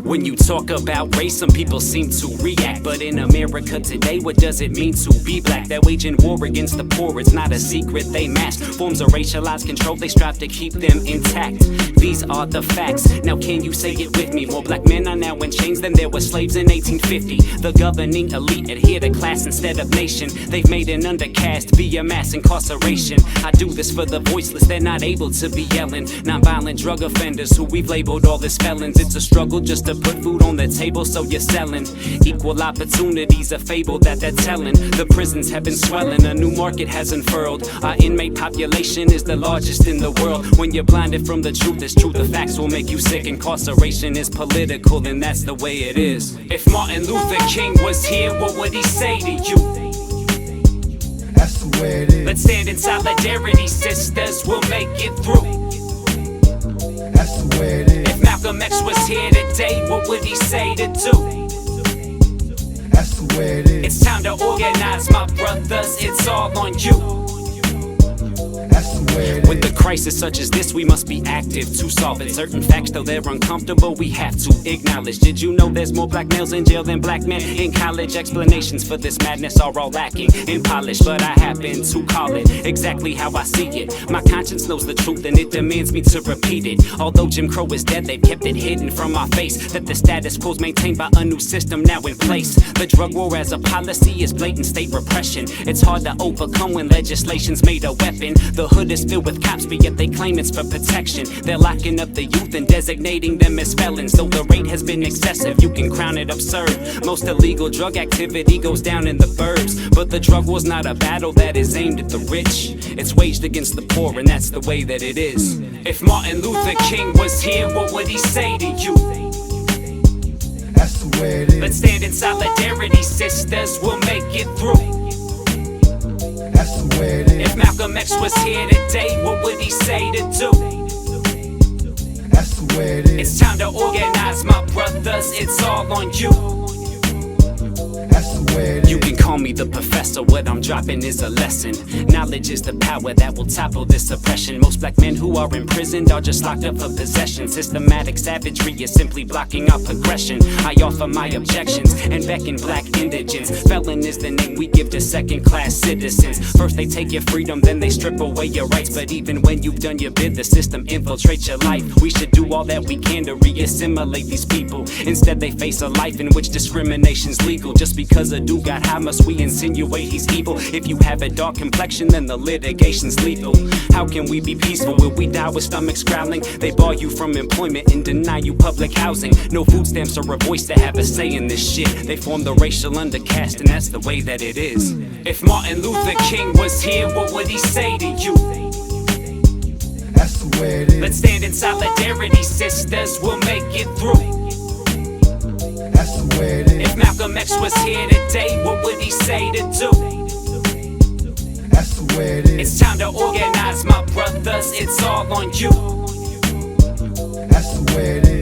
When you talk about race, some people seem to react. But in America today, what does it mean to be black? They're waging war against the poor, it's not a secret they mask. Forms of racialized control, they strive to keep them intact. These are the facts, now can you say it with me? More black men are now in chains than there were slaves in 1850. The governing elite adhere to class instead of nation. They've made an undercast via mass incarceration. I do this for the voiceless, they're not able to be yelling. Non-violent drug offenders who we've labeled all as felons. It's a struggle just to put food on the table, so you're selling. Equal opportunity's a fable that they're telling. The prisons have been swelling, a new market has unfurled. Our inmate population is the largest in the world. When you're blinded from the truth, it's true, the facts will make you sick. Incarceration is political, and that's the way it is. If Martin Luther King was here, what would he say to you? That's the way it is. Let's stand in solidarity, sisters, we'll make it through. That's the way it is. If Malcolm X was here today, what would he say to do? That's the way it is. It's time to organize, my brothers, it's all on you. That's the way it is. With a crisis such as this, we must be active to solve it. Certain facts, though they're uncomfortable, we have to acknowledge. Did you know there's more black males in jail than black men in college? Explanations for this madness are all lacking in polish, but I happen to call it exactly how I see it. My conscience knows the truth and it demands me to repeat it. Although Jim Crow is dead, they've kept it hidden from my face that the status quo's maintained by a new system now in place. The drug war as a policy is blatant state repression. It's hard to overcome when legislation's made a weapon. The hood is filled with cops, but yet they claim it's for protection. They're locking up the youth and designating them as felons. Though the rate has been excessive, you can crown it absurd. Most illegal drug activity goes down in the burbs, but the drug war's not a battle that is aimed at the rich. It's waged against the poor, and that's the way that it is. If Martin Luther King was here, what would he say to you? That's the way it is. Let's stand in solidarity, sisters, we'll make it through. That's the way it is. If Malcolm X was here today, what would he say to do? That's the way it is. It's time to organize, my brothers, it's all on you. That's the way it is. You can call me the professor, what I'm dropping is a lesson. Knowledge is the power that will topple this oppression. Most black men who are imprisoned are just locked up for possession. Systematic savagery is simply blocking our progression. I offer my objections and beckon black indigents. Felon is the name we give to second-class citizens. First they take your freedom, then they strip away your rights. But even when you've done your bid, the system infiltrates your life. We should do all that we can to re-assimilate these people. Instead they face a life in which discrimination's legal. Just because a dude got high, must we insinuate he's evil? If you have a dark complexion, then the litigation's lethal. How can we be peaceful? Will we die with stomachs growling? They bar you from employment and deny you public housing. No food stamps or a voice to have a say in this shit. They form the racial undercast, and that's the way that it is. If Martin Luther King was here, what would he say to you? That's the way it is. Let's stand in solidarity, sisters, we'll make it through. That's the way it is. If Malcolm X was here today, what would he say to do? That's the way it is. It's time to organize, my brothers, it's all on you. That's the way it is.